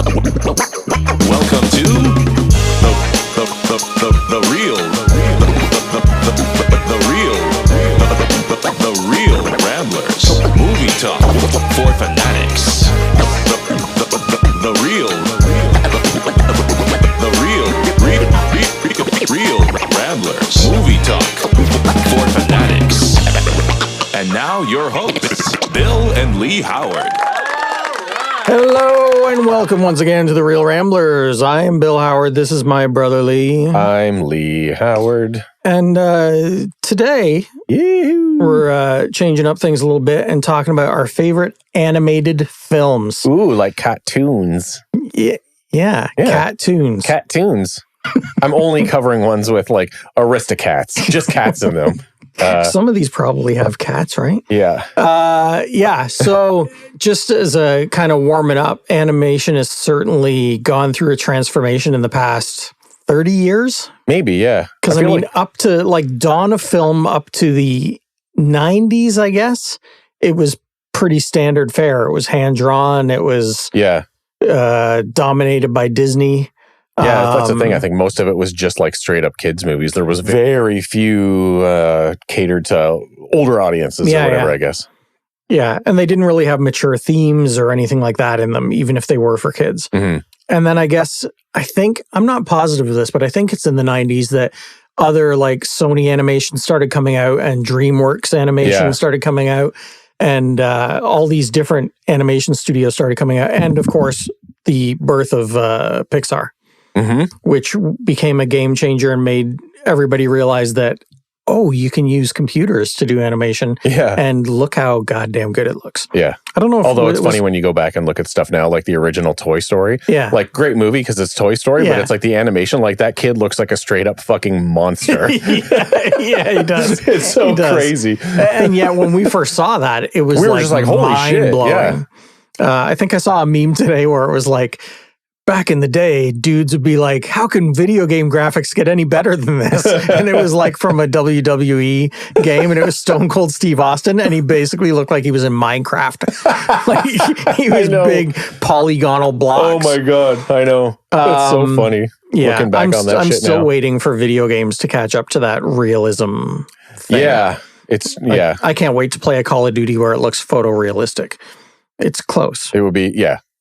Welcome to the real Ramblers movie talk for fanatics. The real Ramblers movie talk for fanatics. And now your hosts, Bill and Lee Howard. Hello and welcome once again to the Real Ramblers. I am Bill Howard. This is my brother Lee. I'm Lee Howard. And today we're changing up things a little bit and talking about our favorite animated films. Ooh, like cartoons. Yeah. Cat-toons. Cat-toons. I'm only covering ones with like Aristocats, just cats in them. Some of these probably have cats, right? Yeah. So just as a kind of warming up, animation has certainly gone through a transformation in the past 30 years. Maybe, yeah. Because I mean, up to like dawn of film, up to the 90s, I guess, it was pretty standard fare. It was hand-drawn. It was dominated by Disney. Yeah, that's the thing. I think most of it was just like straight up kids movies. There was very few catered to older audiences or whatever, I guess. Yeah, and they didn't really have mature themes or anything like that in them, even if they were for kids. Mm-hmm. And then I'm not positive of this, but I think it's in the 90s that other like Sony animation started coming out and DreamWorks animation started coming out. And all these different animation studios started coming out. And of course, the birth of Pixar. Mm-hmm. Which became a game changer and made everybody realize that, you can use computers to do animation. Yeah. And look how goddamn good it looks. Yeah. I don't know if Although it's funny when you go back and look at stuff now, like the original Toy Story. Yeah. Like, great movie because it's Toy Story, but it's like the animation, like that kid looks like a straight up fucking monster. Yeah, he does. It's so crazy. And yet, when we first saw that, it was just like, holy shit. mind-blowing. Yeah. I think I saw a meme today where it was like, back in the day, dudes would be like, how can video game graphics get any better than this? And it was like from a WWE game, and it was Stone Cold Steve Austin, and he basically looked like he was in Minecraft. Like he was big polygonal blocks. Oh my God, I know. That's so funny. Yeah, looking back on that I'm shit still now. waiting for video games to catch up to that realism thing. Yeah, I can't wait to play a Call of Duty where it looks photorealistic. It's close. It would be,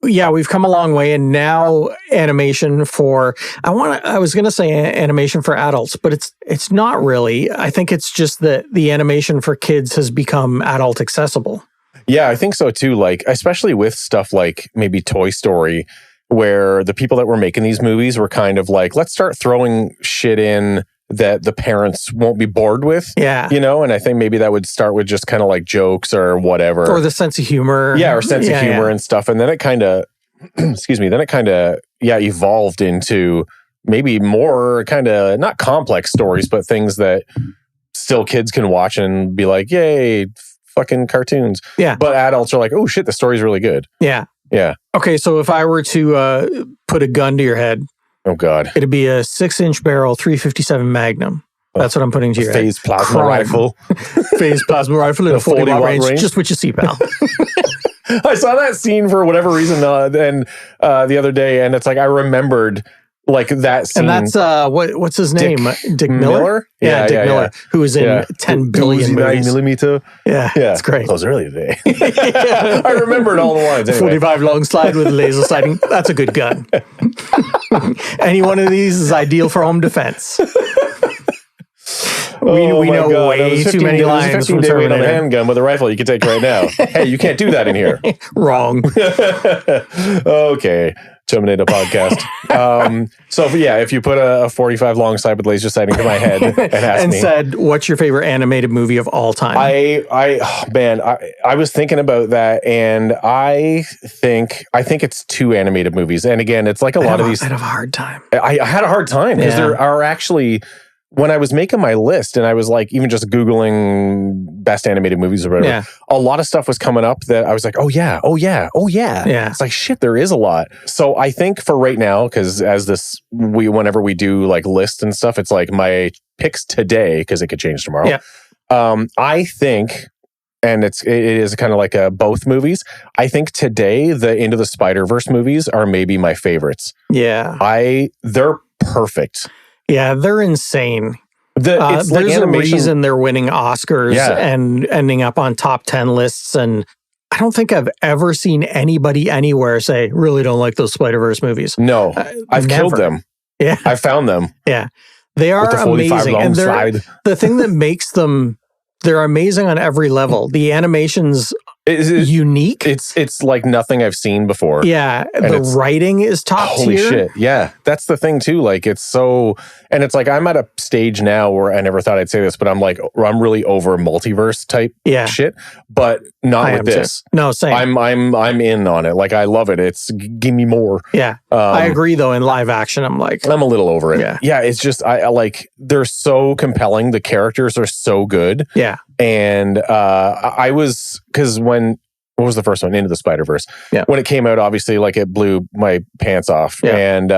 Yeah, we've come a long way, and now animation for I was going to say animation for adults, but it's not really. I think it's just that the animation for kids has become adult accessible. Yeah, I think so too. Like, especially with stuff like maybe Toy Story, where the people that were making these movies were kind of like, let's start throwing shit in that the parents won't be bored with. Yeah. You know, and I think maybe that would start with just kind of like jokes or whatever. Or the sense of humor. Yeah, or sense of humor and stuff. And then it kind of, evolved into maybe more kind of not complex stories, but things that still kids can watch and be like, yay, fucking cartoons. Yeah. But adults are like, oh shit, the story's really good. Yeah. Yeah. Okay, so if I were to put a gun to your head, oh God, it'd be a 6-inch barrel 357 Magnum. That's what I'm putting to your phase head. plasma rifle. Phase plasma rifle in a 40 watt range. Just what you see, pal. I saw that scene for whatever reason the other day, and it's like I remembered like that scene. And that's what's his name? Dick Miller? Yeah, Dick Miller, who was in 10 billion movies. 9mm. Yeah, it's great. That was early today. I remembered all the lines. Anyway. 45 long slide with laser sighting. That's a good gun. Any one of these is ideal for home defense. We know way too many lines from Terminator. On a handgun with a rifle you can take right now. Hey, you can't do that in here. Wrong. Okay. Terminator podcast. So if you put a 45 long slide with laser sighting to my head and asked me, said, "What's your favorite animated movie of all time?" I was thinking about that, and I think it's two animated movies. And again, it's like a lot of these. I had a hard time. I had a hard time because there are actually. When I was making my list and I was like, even just Googling best animated movies or whatever, a lot of stuff was coming up that I was like, oh yeah. It's like, shit, there is a lot. So I think for right now, because whenever we do like lists and stuff, it's like my picks today, because it could change tomorrow. Yeah. I think and it is kind of like both movies. I think today the Into the Spider-Verse movies are maybe my favorites. Yeah. They're perfect. Yeah, they're insane. It's there's a reason they're winning Oscars and ending up on top 10 lists. And I don't think I've ever seen anybody anywhere say, really don't like those Spider-Verse movies. No, I've killed them. Yeah. I found them. Yeah. They are amazing. And the thing that makes them, they're amazing on every level. The animation's unique. It's like nothing I've seen before. Yeah. The writing is top tier. Holy shit. Yeah. That's the thing too. Like it's so, and it's like I'm at a stage now where I never thought I'd say this, but I'm really over multiverse type shit, but not with this. Too. No, same. I'm in on it. Like I love it. It's give me more. Yeah. I agree though. In live action, I'm a little over it. Yeah. It's just, I like, they're so compelling. The characters are so good. Yeah. And I was, because what was the first one? Into the Spider-Verse. Yeah. When it came out, obviously, like it blew my pants off, and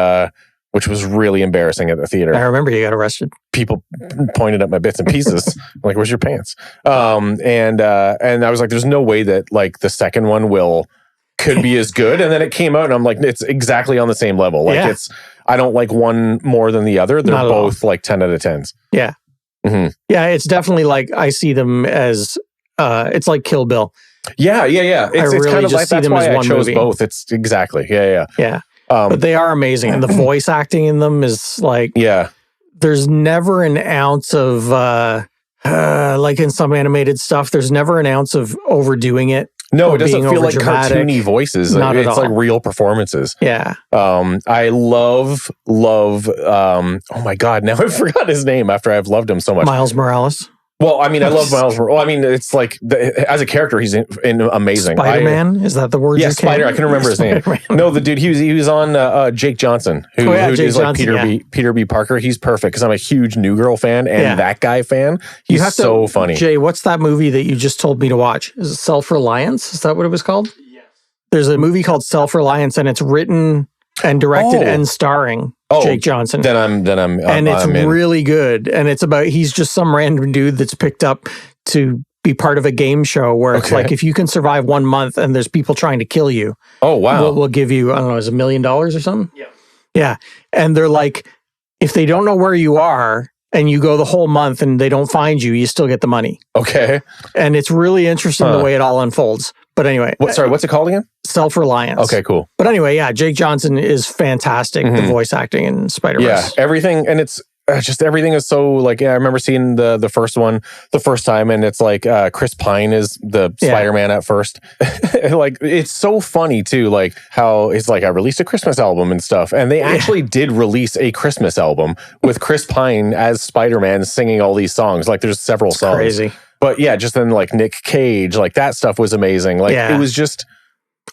which was really embarrassing at the theater. I remember you got arrested. People pointed at my bits and pieces, like, "Where's your pants?" And I was like, "There's no way that like the second one could be as good." And then it came out, and I'm like, "It's exactly on the same level. Like I don't like one more than the other. They're both like 10 out of 10s." Yeah. Mm-hmm. Yeah, it's definitely like I see them as it's like Kill Bill. Yeah. It's really kind of just like see that's them why as I one chose movie. both. It's exactly yeah. But they are amazing, and the voice acting in them is like there's never an ounce of like in some animated stuff. There's never an ounce of overdoing it. No, it doesn't feel like cartoony voices. Not it's at all. like real performances. Yeah. I love. Oh my God! Now I forgot his name after I've loved him so much. Miles Morales. Well, I mean, I love Miles. Well, I mean, it's like as a character, he's amazing. Spider-Man, is that the word? Yeah, Spider. I can remember his name. No, the dude. He was on Jake Johnson, who is like Peter B. Parker. He's perfect because I'm a huge New Girl fan and that guy fan. He's so funny. Jay, what's that movie that you just told me to watch? Is it Self-Reliance? Is that what it was called? Yes. There's a movie called Self-Reliance, and it's written and directed and starring Jake Johnson. Then I'm and it's really good. And it's about, he's just some random dude that's picked up to be part of a game show where it's like, if you can survive 1 month and there's people trying to kill you. Oh, wow. We'll give you, I don't know, is it $1 million or something? Yeah. Yeah. And they're like, if they don't know where you are and you go the whole month and they don't find you, you still get the money. Okay. And it's really interesting the way it all unfolds. But anyway. What's it called again? Self-Reliance. Okay, cool. But anyway, Jake Johnson is fantastic. The voice acting in Spider-Verse. Yeah, everything. And it's just everything is so like, I remember seeing the first one the first time, and it's like Chris Pine is the Spider-Man at first. Like, it's so funny too, like how it's like I released a Christmas album and stuff. And they actually did release a Christmas album with Chris Pine as Spider-Man singing all these songs. Like there's several songs. Crazy. But yeah, just then like Nick Cage, like that stuff was amazing. Like it was just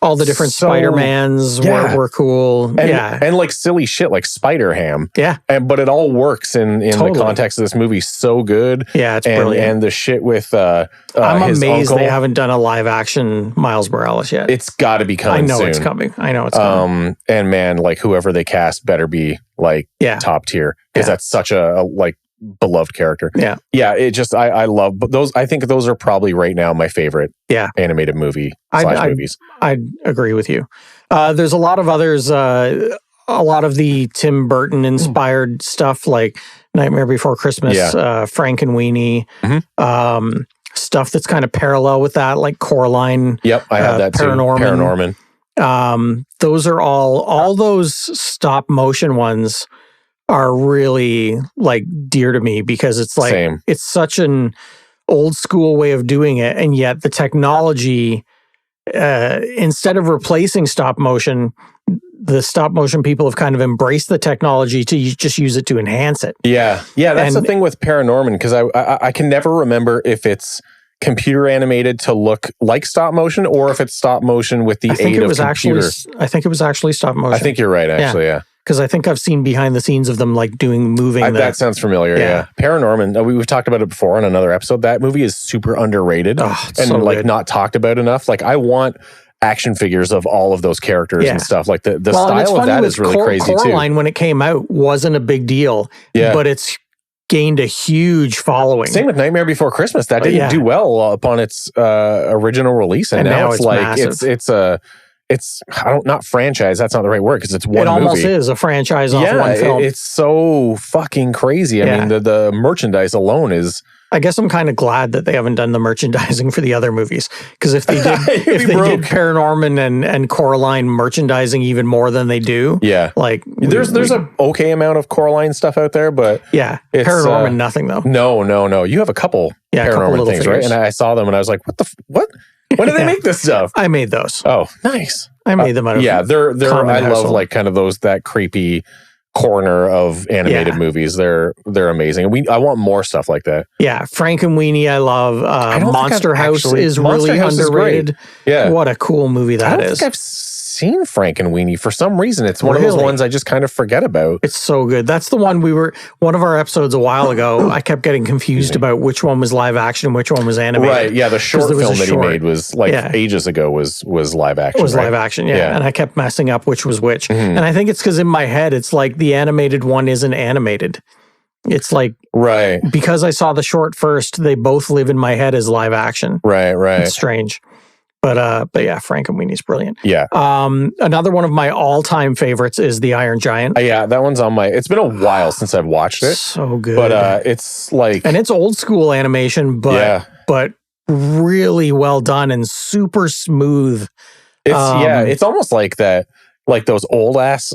all the different Spider-Mans were cool. And like silly shit like Spider-Ham. Yeah. But it all works in the context of this movie so good. Yeah, it's brilliant. And the shit with I'm his amazed uncle. they haven't done a live action Miles Morales yet. It's got to be coming soon. I know it's coming. And man, like whoever they cast better be like top tier, because that's such a like beloved character. Yeah. It just I love those. I think those are probably right now my favorite animated movie movies. I'd agree with you. There's a lot of others. A lot of the Tim Burton inspired stuff like Nightmare Before Christmas, Frankenweenie, stuff that's kind of parallel with that, like Coraline. Yep, I have that Paranorman. Those are all those stop motion ones are really like dear to me, because it's like it's such an old school way of doing it, and yet the technology, instead of replacing stop motion, the stop motion people have kind of embraced the technology to just use it to enhance it. Yeah, that's the thing with Paranorman, because I can never remember if it's computer animated to look like stop motion or if it's stop motion with the aid of computer. I think it was actually stop motion. I think you're right, actually. Yeah. Because I think I've seen behind the scenes of them like moving. That sounds familiar. Yeah. Paranorman. We've talked about it before on another episode. That movie is super underrated and so like good. Not talked about enough. Like I want action figures of all of those characters and stuff. Like the style of that is really crazy too. Coraline, when it came out, wasn't a big deal. Yeah. But it's gained a huge following. Same with Nightmare Before Christmas. That didn't do well upon its original release, and now it's like massive. It's not franchise. That's not the right word because it's one movie. It almost is a franchise off one film. It's so fucking crazy. I mean, the merchandise alone is. I guess I'm kind of glad that they haven't done the merchandising for the other movies, because if they did, did Paranorman and Coraline merchandising even more than they do, like there's an okay amount of Coraline stuff out there, but Paranorman nothing though. No, you have a couple Paranorman things, right? And I saw them and I was like, what? When did they make this stuff? I made those. Oh, nice. I made them out of they're I love like kind of that creepy corner of animated movies. They're amazing. I want more stuff like that. Yeah, Frankenweenie I love. Monster House is really underrated. Yeah. What a cool movie that is. I don't think I've seen Frankenweenie for some reason. It's one of those ones I just kind of forget about. It's so good. That's the one one of our episodes a while ago, I kept getting confused about which one was live action and which one was animated. Right, yeah, the short film that he made was like ages ago was live action. It was live action, and I kept messing up which was which. And I think it's because in my head, it's like the animated one isn't animated. It's like, because I saw the short first, they both live in my head as live action. Right. It's strange. But yeah, Frankenweenie's brilliant. Yeah. Another one of my all-time favorites is The Iron Giant. Yeah, that one's on it's been a while since I've watched it. So good. But it's like... And it's old school animation, but really well done and super smooth. It's almost like that, like those old ass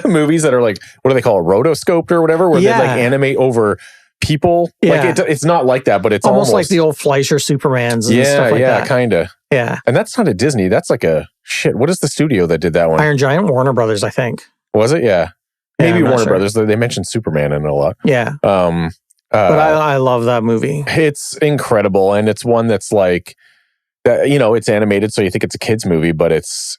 movies that are like, what do they call it? Rotoscoped or whatever, where they like animate over people. Like it's not like that, but it's almost like the old Fleischer Supermans and stuff like that. Kind of. Yeah. And that's not a Disney. That's like what is the studio that did that one? Iron Giant, Warner Brothers, I think. Was it? Yeah. Maybe Warner Brothers. They mentioned Superman in it a lot. Yeah. But I love that movie. It's incredible. And it's one that's like, it's animated, so you think it's a kid's movie, but it's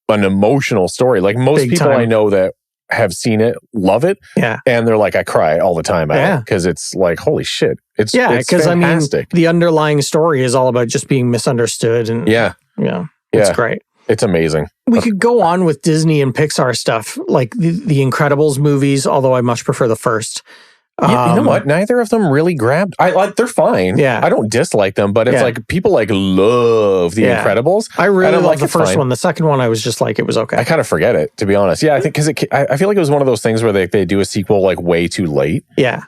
an emotional story. Like most people I know that have seen it love it, and they're like, I cry all the time because it's like, holy shit, it's because I mean the underlying story is all about just being misunderstood, and it's great. It's amazing. We could go on with Disney and Pixar stuff, like the Incredibles movies, although I much prefer the first. You know what? Neither of them really grabbed. They're fine. Yeah, I don't dislike them, but it's like people like love the Incredibles. I really love the first one. The second one, I was just like, it was okay. I kind of forget it, to be honest. Yeah, I think because I feel like it was one of those things where they do a sequel like way too late. Yeah,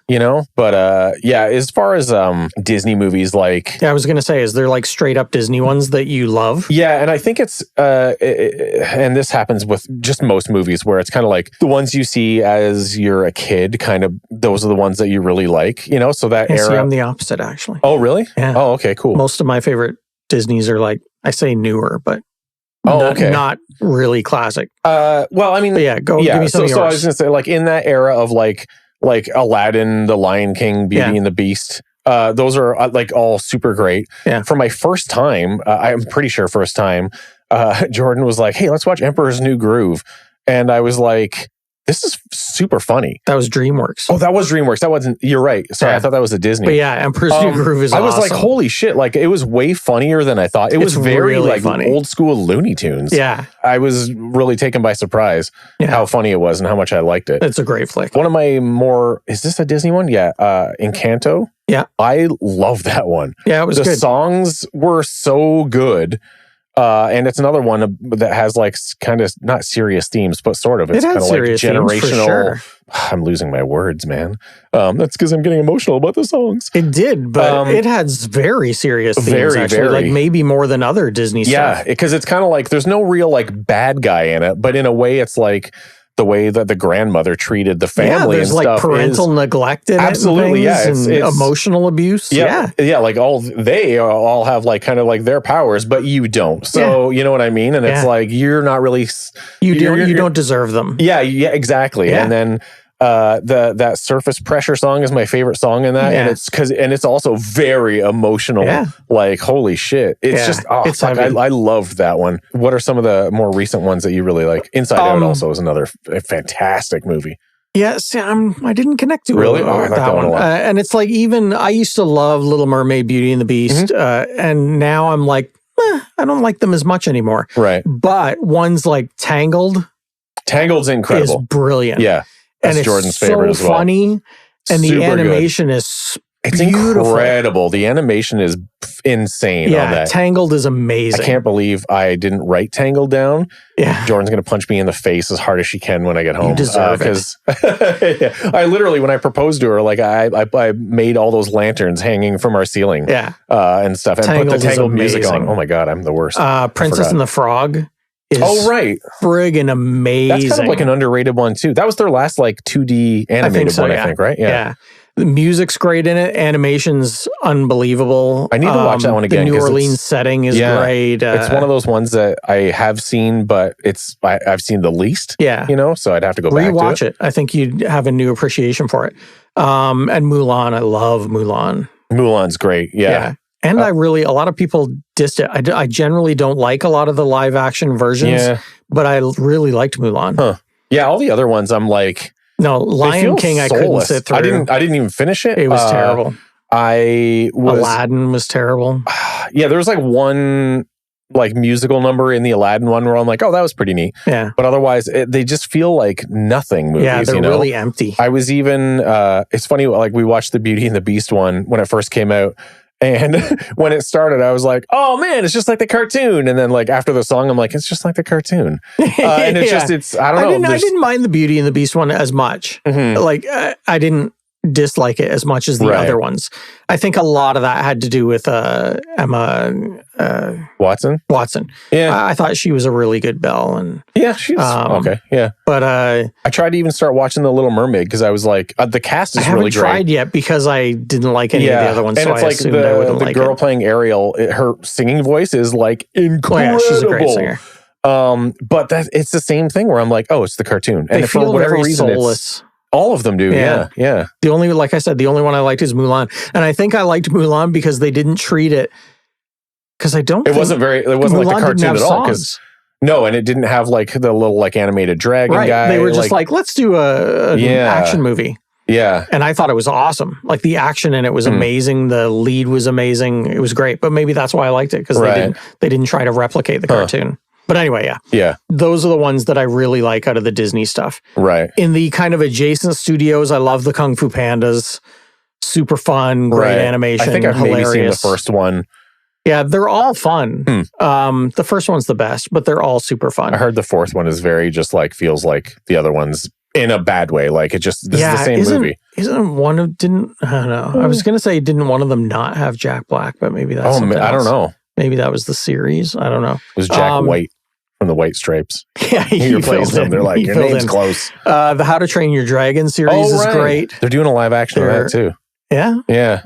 But as far as Disney movies, like I was gonna say, is there like straight up Disney ones that you love? Yeah, and I think it's and this happens with just most movies where it's kind of like the ones you see as you're a kid, kind of those are the ones that you really like, so that era. See, I'm the opposite, actually. Oh, really? Yeah. Oh, okay, cool. Most of my favorite Disneys are like, I say newer, but not really classic. Well, I mean, give me some of yours. So I was going to say, like, in that era of like Aladdin, The Lion King, Beauty and the Beast, those are like all super great. Yeah. For my first time, I'm pretty sure first time, Jordan was like, hey, let's watch Emperor's New Groove. And I was like, this is super funny. That was DreamWorks. Oh, that was DreamWorks. That wasn't, you're right. Sorry, I thought that was a Disney. But yeah, Emperor's New Groove is awesome. I was like, holy shit. Like, it was way funnier than I thought. It was very really like funny. Old school Looney Tunes. Yeah. I was really taken by surprise how funny it was and how much I liked it. It's a great flick. One of my is this a Disney one? Yeah. Encanto. Yeah. I love that one. Yeah, it was good. The songs were so good. And it's another one that has like kind of not serious themes, but sort of. It's kind of like generational. Sure. I'm losing my words, man. That's because I'm getting emotional about the songs. It did, but it has very serious themes, actually. Like maybe more than other Disney stuff. Yeah, because it's kind of like there's no real like bad guy in it, but in a way it's like the way that the grandmother treated the family and stuff. There's like parental neglect in absolutely, it. Absolutely, and emotional abuse. Yeah. Like they all have like kind of like their powers, but you don't. So you know what I mean? And it's like you're not really you don't deserve them. Yeah, exactly. Yeah. And then that Surface Pressure song is my favorite song in that, and it's also very emotional. Yeah. Like holy shit, it's just it's fuck, I loved that one. What are some of the more recent ones that you really like? Inside Out also is another fantastic movie. Yeah, see, I didn't connect to really? that one. And it's like even I used to love Little Mermaid, Beauty and the Beast, and now I'm like, I don't like them as much anymore. Right. But ones like Tangled. Tangled's incredible. Is brilliant. Yeah. That's and Jordan's it's favorite as well. Funny, And the Super animation is It's beautiful. incredible. The animation is insane on that. Tangled is amazing. I can't believe I didn't write Tangled down. Yeah. Jordan's going to punch me in the face as hard as she can when I get home. You deserve it. I literally, when I proposed to her, like I made all those lanterns hanging from our ceiling and stuff and Tangled put the Tangled is music on. amazing. Oh my God, I'm the worst. Princess and the Frog is friggin' amazing. That's kind of like an underrated one too. That was their last like 2D animated one, I think, right? Yeah. The music's great in it. Animation's unbelievable. I need to watch that one again. The New Orleans setting is great. It's one of those ones that I have seen, but I've seen the least. Yeah. So I'd have to go back to it. Rewatch it. I think you'd have a new appreciation for it. And Mulan, I love Mulan. Mulan's great. Yeah. And a lot of people dissed it. I generally don't like a lot of the live action versions, but I really liked Mulan. Huh. Yeah, all the other ones I'm like... No, Lion King I couldn't sit through. I didn't even finish it. It was terrible. Aladdin was terrible. Yeah, there was like one like musical number in the Aladdin one where I'm like, oh, that was pretty neat. Yeah. But otherwise, they just feel like nothing movies. Yeah, they're really empty. I was even, it's funny, like we watched the Beauty and the Beast one when it first came out. And when it started, I was like, oh man, it's just like the cartoon. And then like after the song, I'm like, it's just like the cartoon. And it's I don't know. I didn't mind the Beauty and the Beast one as much. Mm-hmm. Like I didn't dislike it as much as the other ones. I think a lot of that had to do with Emma Watson. Yeah. I thought she was a really good Belle. And she's okay. Yeah. But I tried to even start watching The Little Mermaid because I was like, the cast is really great. I haven't tried yet because I didn't like any of the other ones. And so it's I like assumed I wouldn't the like girl it. playing Ariel, her singing voice is like incredible. Yeah, she's a great singer. But it's the same thing where I'm like, oh, it's the cartoon. And for whatever reason, soulless. All of them do. Yeah. The only, like I said, the only one I liked is Mulan. And I think I liked Mulan because they didn't treat it, because it wasn't like the cartoon at all. No, and it didn't have like the little like animated dragon guy. They were just like let's do an action movie. Yeah. And I thought it was awesome. Like the action in it was amazing. The lead was amazing. It was great. But maybe that's why I liked it, because they didn't try to replicate the cartoon. But anyway, yeah. Those are the ones that I really like out of the Disney stuff. Right. In the kind of adjacent studios, I love the Kung Fu Pandas. Super fun, great animation. I think I've maybe seen the first one. Yeah, they're all fun. The first one's the best, but they're all super fun. I heard the fourth one is very just like feels like the other ones in a bad way. Like this is the same movie. Isn't one of I don't know. I was gonna say, didn't one of them not have Jack Black? But maybe that's I don't know. Maybe that was the series. I don't know. It was Jack White from the White Stripes. Yeah, he replaced them. They're like, your name's close. The How to Train Your Dragon series is great. They're doing a live action of that too. Yeah? Yeah.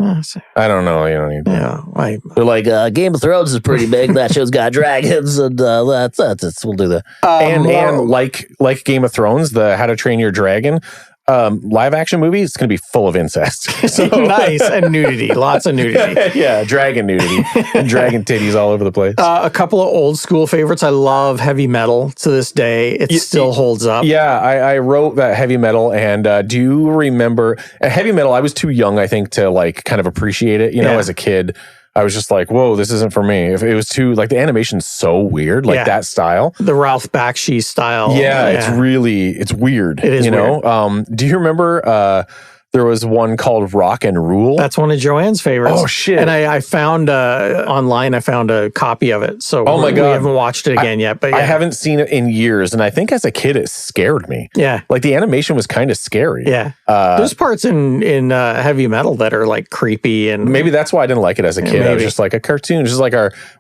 I don't know. You don't need that. Yeah. They're like, Game of Thrones is pretty big. That show's got dragons, and that's we'll do that. And like Game of Thrones, the How to Train Your Dragon live action movie is going to be full of incest. So nice. And nudity. Lots of nudity. Yeah, dragon nudity. And dragon titties all over the place. A couple of old school favorites. I love Heavy Metal to this day. It still holds up. Yeah, I wrote that Heavy Metal, and do you remember Heavy Metal? I was too young, I think, to like kind of appreciate it. As a kid, I was just like, whoa, this isn't for me. If it was too, like, the animation's so weird, like that style. The Ralph Bakshi style. Yeah, it's weird. It is weird. Do you remember there was one called Rock and Rule? That's one of Joanne's favorites. Oh, shit. And I found online, I found a copy of it. So my God. We haven't watched it again yet. But I haven't seen it in years. And I think as a kid, it scared me. Yeah. Like the animation was kind of scary. Yeah. There's parts in Heavy Metal that are like creepy. And maybe that's why I didn't like it as a kid. I was just like a cartoon. Just like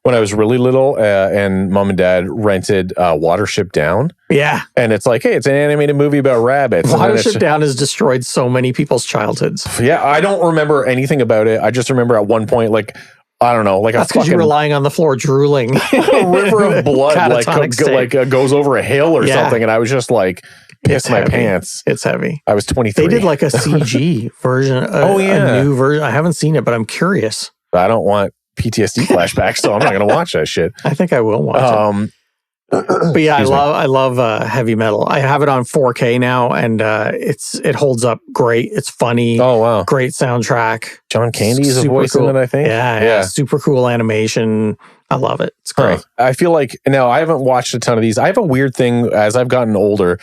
when I was really little and mom and dad rented Watership Down. Yeah. And it's like, hey, it's an animated movie about rabbits. Watership Down has destroyed so many people's childhoods. Yeah, I don't remember anything about it. I just remember at one point, like, I don't know, like that's because you're relying on the floor drooling. A river of blood goes over a hill or something. And I was just like, pissed my pants. It's heavy. I was 23. They did like a CG version. A new version. I haven't seen it, but I'm curious. I don't want PTSD flashbacks, so I'm not going to watch that shit. I think I will watch it. But yeah, I love Heavy Metal. I have it on 4K now, and it holds up great. It's funny. Oh wow, great soundtrack. John Candy is a voice in it, I think. Yeah, super cool animation. I love it. It's great. I feel like now I haven't watched a ton of these. I have a weird thing as I've gotten older,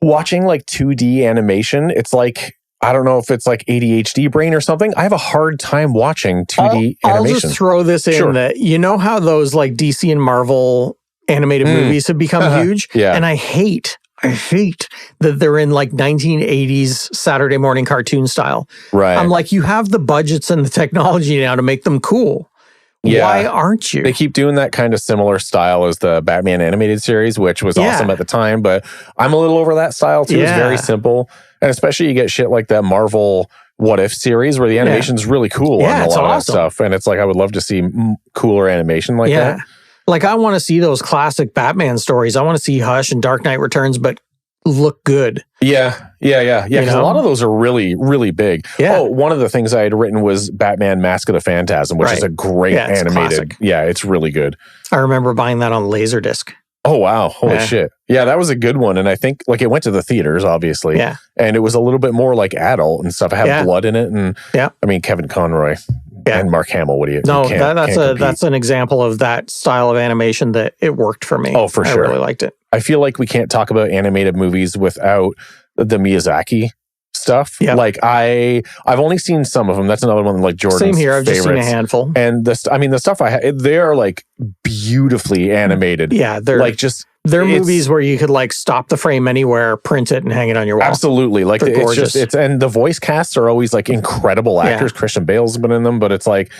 watching like 2D animation. It's like I don't know if it's like ADHD brain or something. I have a hard time watching 2D animation. I'll just throw this in that you know how those like DC and Marvel animated movies have become huge? Yeah. And I hate that they're in like 1980s Saturday morning cartoon style. Right. I'm like, you have the budgets and the technology now to make them cool. Yeah. Why aren't you? They keep doing that kind of similar style as the Batman animated series, which was awesome at the time, but I'm a little over that style too. It's very simple. And especially you get shit like that Marvel What If series where the animation's really cool on a lot of that stuff. And it's like, I would love to see cooler animation like that. Like, I want to see those classic Batman stories. I want to see Hush and Dark Knight Returns, but look good. Yeah. Because a lot of those are really, really big. Yeah. Oh, one of the things I had written was Batman Mask of the Phantasm, which is a great animated. Classic. Yeah, it's really good. I remember buying that on Laserdisc. Oh, wow. Holy shit. Yeah, that was a good one. And I think like it went to the theaters, obviously. Yeah. And it was a little bit more like adult and stuff. It had blood in it. And I mean, Kevin Conroy and Mark Hamill. What do you? No, you that's an example of that style of animation that it worked for me. Oh, for sure. I really liked it. I feel like we can't talk about animated movies without the Miyazaki stuff. Yep. Like I've only seen some of them. That's another one like Jordan's Same here. I've favorites. just seen a handful. And the stuff they are like beautifully animated. Yeah, they're like just they're movies where you could like stop the frame anywhere, print it, and hang it on your wall. Absolutely, like they're gorgeous. And the voice casts are always like incredible actors. Christian Bale's been in them, but it's like.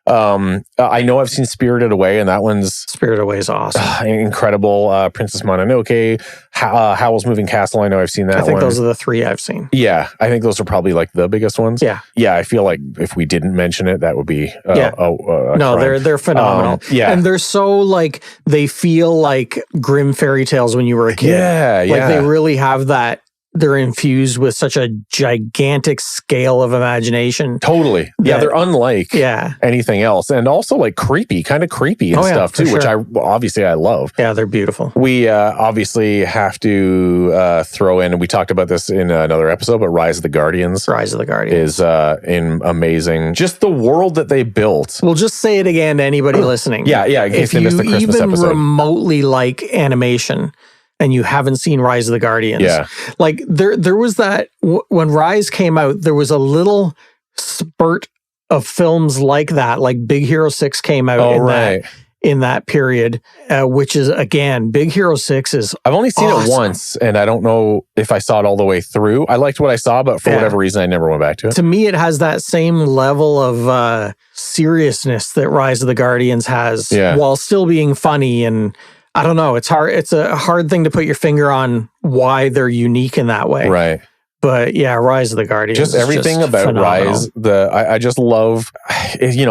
I know I've seen Spirited Away, and that one's Spirited Away is awesome, incredible. Princess Mononoke, Howl's Moving Castle. I know I've seen that. I think those are the three I've seen. Yeah, I think those are probably like the biggest ones. Yeah. I feel like if we didn't mention it, that would be no, crime. they're phenomenal. And they're so like they feel like grim fairy tales when you were a kid. Like they really have that. They're infused with such a gigantic scale of imagination. Totally. They're unlike anything else. And also like kind of creepy and stuff too, which I love. Yeah, they're beautiful. We obviously have to throw in, and we talked about this in another episode, but Rise of the Guardians. Is amazing. Just the world that they built. We'll just say it again to anybody listening. In case they missed the Christmas episode. If you even remotely like animation, and you haven't seen Rise of the Guardians. Like there was that, when Rise came out, there was a little spurt of films like that, like Big Hero 6 came out in that period, which is, again, Big Hero 6 is I've only seen it once, and I don't know if I saw it all the way through. I liked what I saw, but for whatever reason, I never went back to it. To me, it has that same level of seriousness that Rise of the Guardians has, while still being funny. And I don't know. It's hard. It's a hard thing to put your finger on why they're unique in that way. Right. But yeah, Rise of the Guardians. Just everything about phenomenal. Rise. I just love,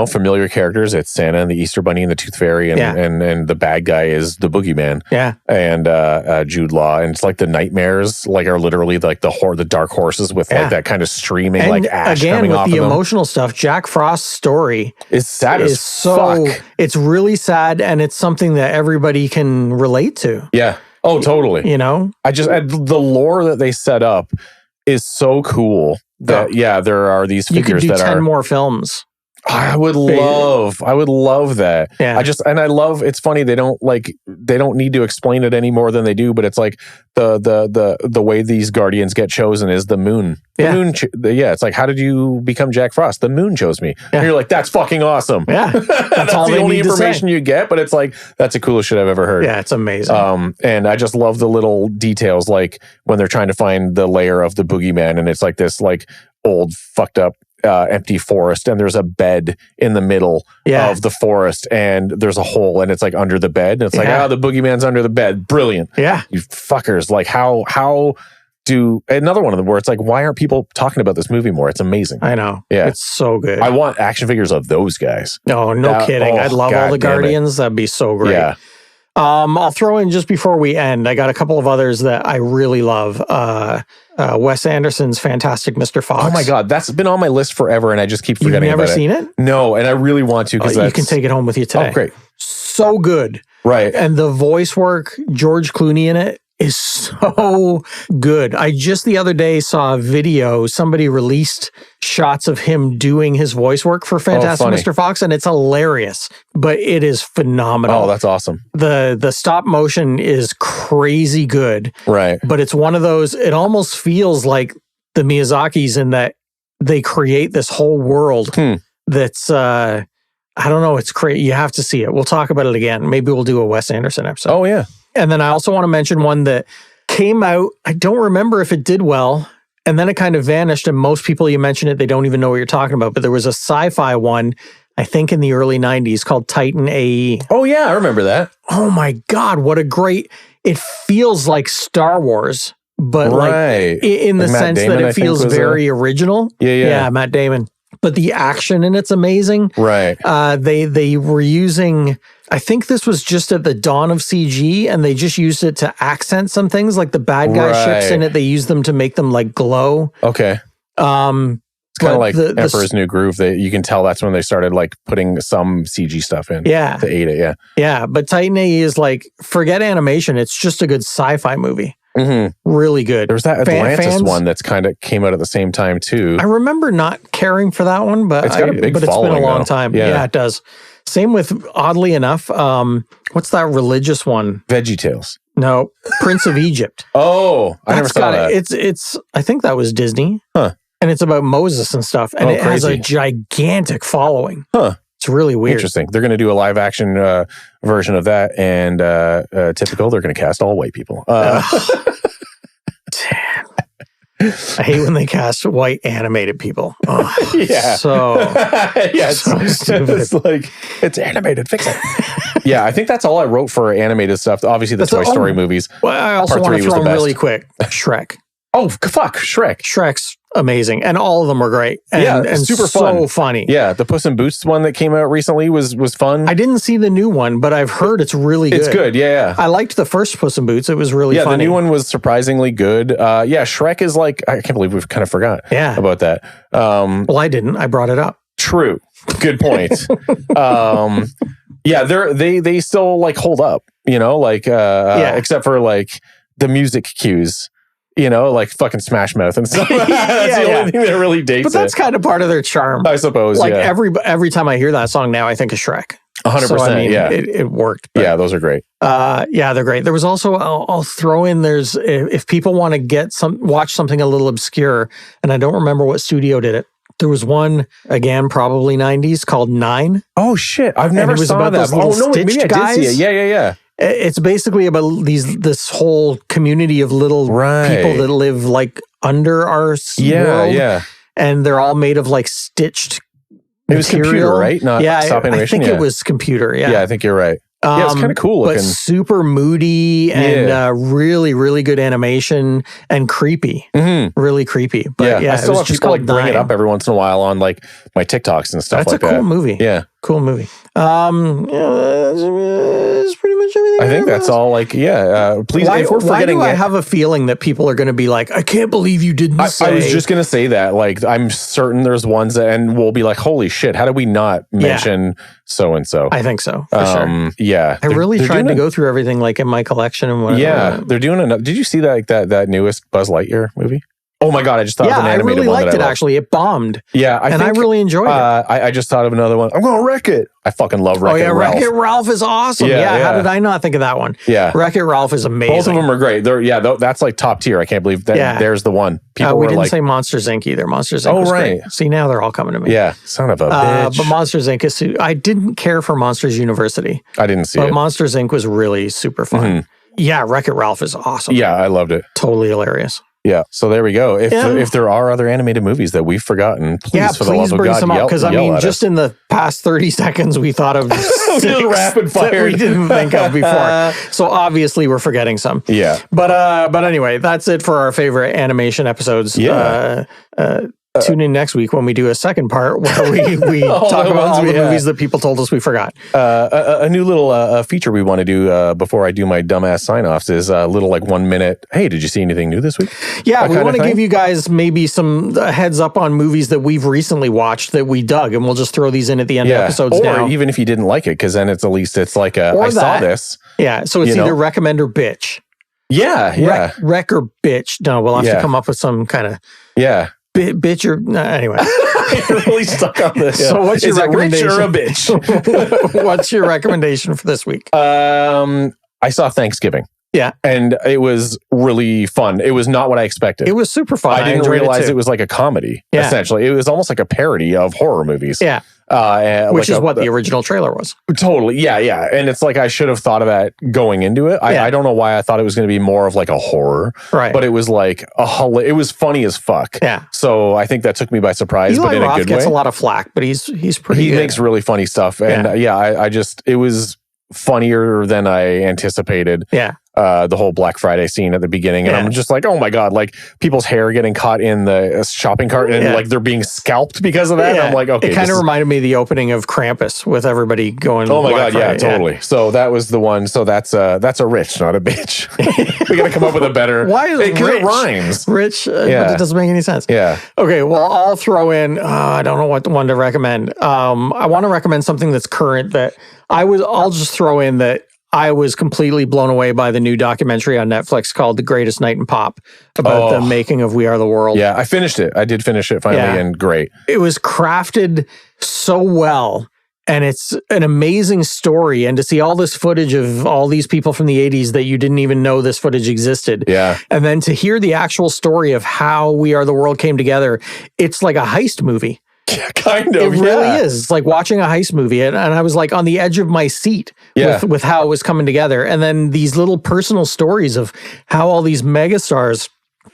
familiar characters. It's Santa and the Easter Bunny and the Tooth Fairy, and the bad guy is the Boogeyman. Yeah. And Jude Law, and it's like the nightmares, like are literally like the dark horses with like that kind of streaming, and like ash coming off of them. Again, with the emotional stuff, Jack Frost's story is sad as fuck. It's really sad, and it's something that everybody can relate to. Yeah. Oh, totally. The lore that they set up is so cool that there are these figures you could do that 10 more films. I would love that. Yeah. I love, it's funny, they don't need to explain it any more than they do, but it's like the way these Guardians get chosen is the moon. Moon, it's like, how did you become Jack Frost? The moon chose me. And you're like, that's fucking awesome. Yeah. That's all the only information you get, but it's like, that's the coolest shit I've ever heard. Yeah, it's amazing. And I just love the little details, like when they're trying to find the lair of the Boogeyman, and it's like this like old fucked up empty forest, and there's a bed in the middle of the forest, and there's a hole, and it's like under the bed, and it's like, the Boogeyman's under the bed. Brilliant. Yeah. You fuckers. Like how do another one of them where it's like, why aren't people talking about this movie more? It's amazing. I know. Yeah. It's so good. I want action figures of those guys. No kidding. I'd love all the Guardians. That'd be so great. Yeah. I'll throw in just before we end, I got a couple of others that I really love. Wes Anderson's Fantastic Mr. Fox. Oh my God, that's been on my list forever, and I just keep forgetting about it. You've never seen it? No, and I really want to, because you can take it home with you today. Oh, great. So good. Right. And the voice work, George Clooney in it, is so good. I just the other day saw a video, somebody released shots of him doing his voice work for Fantastic Mr. Fox, and it's hilarious, but it is phenomenal. Oh, that's awesome. The stop motion is crazy good. Right. But it's one of those, it almost feels like the Miyazakis in that they create this whole world that's, I don't know, it's crazy. You have to see it. We'll talk about it again. Maybe we'll do a Wes Anderson episode. Oh, yeah. And then I also want to mention one that came out. I don't remember if it did well. And then it kind of vanished. And most people, you mention it, they don't even know what you're talking about. But there was a sci-fi one, I think in the early 90s, called Titan AE. Oh, yeah. I remember that. Oh, my God. What a great... It feels like Star Wars, but like in the sense that it feels very original. Yeah, Matt Damon. But the action in it's amazing. Right. They were using, I think this was just at the dawn of CG, and they just used it to accent some things, like the bad guy ships in it. They used them to make them like glow. Okay. It's kind of like Emperor's New Groove. You can tell that's when they started like putting some CG stuff in. Yeah. To aid it. Yeah. Yeah. But Titan AE is like, forget animation. It's just a good sci-fi movie. Mm-hmm. Really good. There's that Atlantis one that's kind of came out at the same time too. I remember not caring for that one, but it's got a big it's been a long time. Yeah, it does. Same with, oddly enough, what's that religious one? VeggieTales. No, Prince of Egypt. Oh, I never saw that. It's. I think that was Disney. Huh. And it's about Moses and stuff, and it has a gigantic following. Huh. It's really weird. Interesting. They're going to do a live action version of that, and typical, they're going to cast all white people. Damn. I hate when they cast white animated people. Oh, yeah. Stupid. It's like, it's animated. Fix it. Yeah, I think that's all I wrote for animated stuff. Obviously, the Toy Story movies. Well, I also want to throw in really quick. Shrek. Oh, fuck. Shrek. Shrek's amazing. And all of them were great. And super fun. So funny. Yeah, the Puss in Boots one that came out recently was fun. I didn't see the new one, but I've heard it's really good. It's good, yeah. I liked the first Puss in Boots. It was really funny. Yeah, the new one was surprisingly good. Shrek is like, I can't believe we've kind of forgot about that. Well, I didn't. I brought it up. True. Good point. They still like hold up, except for like the music cues. Like fucking Smash Mouth and stuff. That's the only thing that really dates it. But that's kind of part of their charm. I suppose, like every time I hear that song now, I think of Shrek. 100%, so, I mean, it worked. But, those are great. They're great. There was also, I'll throw in, there's, if people want to watch something a little obscure, and I don't remember what studio did it, there was one, again, probably 90s, called Nine. Oh, shit. I've never saw that. Oh, no, maybe I did see it. Yeah. It's basically about this whole community of little people that live like under our world. Yeah. And they're all made of like stitched It was computer, right? Not stop animation? I think it was computer, Yeah, I think you're right. Yeah, it's kind of cool looking. But super moody and really, really good animation and creepy. Mm-hmm. Really creepy. But I still have people like bring it up every once in a while on like my TikToks and stuff like that. That's a cool movie. Yeah. Cool movie. That's pretty much everything. I think that's all like, please, if we're forgetting why do I have a feeling that people are going to be like, I can't believe you didn't say. I was just going to say that. Like, I'm certain there's ones that, and we'll be like, holy shit, how did we not mention so-and-so? I think so, for sure. Yeah. I really tried to go through everything like in my collection and whatever. Yeah. They're doing another. Did you see that newest Buzz Lightyear movie? Oh my God, I just thought of an animated one. I really liked it, actually. It bombed. Yeah, I really enjoyed it. I just thought of another one. I'm going to Wreck It. I fucking love Wreck-It Ralph. Wreck-It Ralph is awesome. Yeah, how did I not think of that one? Yeah. Wreck-It Ralph is amazing. Both of them are great. That's like top tier. I can't believe that there's the one. We didn't say Monsters, Inc. either. Monsters, Inc. was great. See, now they're all coming to me. Yeah, son of a bitch. But Monsters, Inc. is... I didn't care for Monsters University. I didn't see it. But Monsters, Inc. was really super fun. Mm-hmm. Yeah, Wreck-It Ralph is awesome. Yeah, I loved it. Totally hilarious. Yeah, so there we go. If there are other animated movies that we've forgotten, please, for the love of God, bring some up, because I mean, just in the past 30 seconds, we thought of rapid fire that we didn't think of before. So obviously, we're forgetting some. Yeah, but anyway, that's it for our favorite animation episodes. Yeah. Tune in next week when we do a second part where we talk about all the movies that people told us we forgot. A new little feature we want to do before I do my dumbass sign-offs is a little like 1 minute, hey, did you see anything new this week? Yeah, we want to give you guys maybe some heads up on movies that we've recently watched that we dug, and we'll just throw these in at the end of episodes now. Or even if you didn't like it, because then it's at least it's like I saw this. Yeah, so it's either recommend or bitch. Yeah. Wreck or bitch. No, we'll have to come up with some kind of... Yeah. Bitch or anyway. You're really stuck on this. So what's your recommendation? Rich or a bitch? What's your recommendation for this week? I saw Thanksgiving. Yeah. And it was really fun. It was not what I expected. It was super fun. I didn't enjoyed realize it it was like a comedy, essentially. It was almost like a parody of horror movies. Yeah. Which is what the original trailer was. Totally. Yeah, yeah. And it's like I should have thought of that going into it. I don't know why I thought it was going to be more of like a horror. Right. But it was like it was funny as fuck. Yeah. So I think that took me by surprise, Eli but in Roth a good gets way. a lot of flack, but he's pretty He good. makes really funny stuff. And I just, it was funnier than I anticipated. Yeah. The whole Black Friday scene at the beginning. And I'm just like, oh my God, like people's hair getting caught in the shopping cart and like they're being scalped because of that. And I'm like, okay. It kind of reminded me of the opening of Krampus with everybody going. Oh my Black God, Friday. yeah, totally. So that was the one. So that's a rich, not a bitch. We got to come up with a better. Why is it because rich? it rhymes. Rich, but it doesn't make any sense. Yeah. Okay, well, I'll throw in, I don't know what one to recommend. I want to recommend something that's current that I'll just throw in that I was completely blown away by the new documentary on Netflix called The Greatest Night in Pop about the making of We Are the World. Yeah, I finished it. I did finish it finally and great. It was crafted so well. And it's an amazing story. And to see all this footage of all these people from the 80s that you didn't even know this footage existed. Yeah. And then to hear the actual story of how We Are the World came together, it's like a heist movie. Yeah, kind of. It really is. It's like watching a heist movie. And I was like on the edge of my seat with how it was coming together. And then these little personal stories of how all these megastars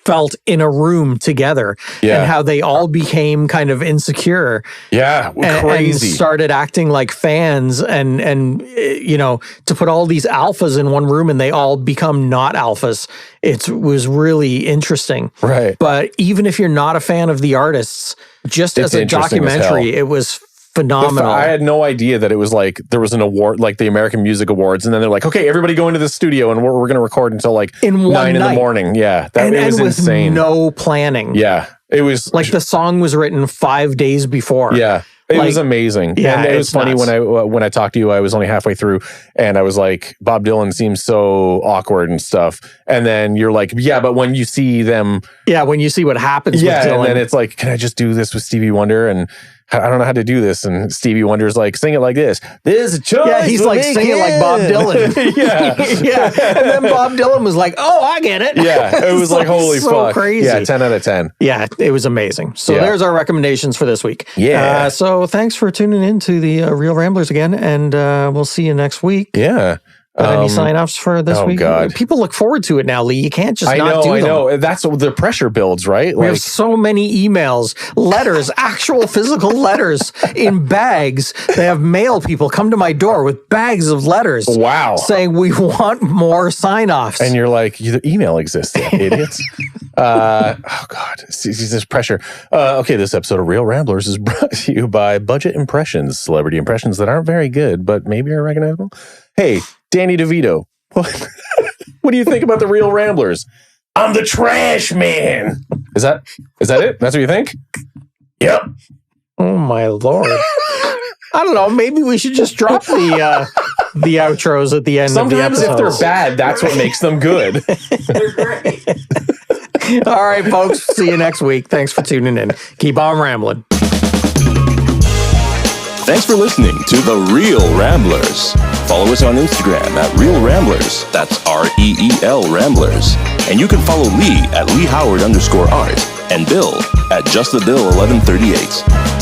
felt in a room together and how they all became kind of insecure. Yeah, crazy. And started acting like fans and you know, to put all these alphas in one room and they all become not alphas. It was really interesting. Right. But even if you're not a fan of the artists, just as a documentary, it was phenomenal. I had no idea that it was like there was an award, like the American Music Awards, and then they're like, okay, everybody go into the studio and we're going to record until like 9 in the morning. Yeah, it was insane. No planning. Yeah, it was like the song was written 5 days before. Yeah. It was amazing. Yeah, and it was funny when I talked to you, I was only halfway through and I was like, Bob Dylan seems so awkward and stuff. And then you're like, yeah, but when you see them. Yeah, when you see what happens with Dylan. And then it's like, can I just do this with Stevie Wonder? And I don't know how to do this. And Stevie Wonder's like, sing it like this. This is a choice. Yeah, he's like, sing it like Bob Dylan. Yeah. And then Bob Dylan was like, oh, I get it. Yeah, it was like, holy fuck. Crazy. Yeah, 10 out of 10. Yeah, it was amazing. So there's our recommendations for this week. Yeah. So thanks for tuning in to the Real Ramblers again. And we'll see you next week. Yeah. Any sign-offs for this week? God. People look forward to it now, Lee. You can't just I not do them. I know. That's the pressure builds, right? We have so many emails, letters, actual physical letters in bags. They have mail people come to my door with bags of letters. Wow. Saying we want more sign-offs. And you're like, the email exists, idiots. Oh, God. See, this pressure. Okay, this episode of Real Ramblers is brought to you by Budget Impressions, celebrity impressions that aren't very good, but maybe are recognizable. Hey, Danny DeVito, what do you think about the Real Ramblers? I'm the trash man. Is that it? That's what you think? Yep. Oh, my Lord. I don't know. Maybe we should just drop the outros at the end of the episode. Sometimes if they're bad, that's what makes them good. They're great. All right, folks. See you next week. Thanks for tuning in. Keep on rambling. Thanks for listening to The Real Ramblers. Follow us on Instagram at Real Ramblers. That's REEL Ramblers. And you can follow Lee at Lee Howard _art and Bill at JustTheBill1138.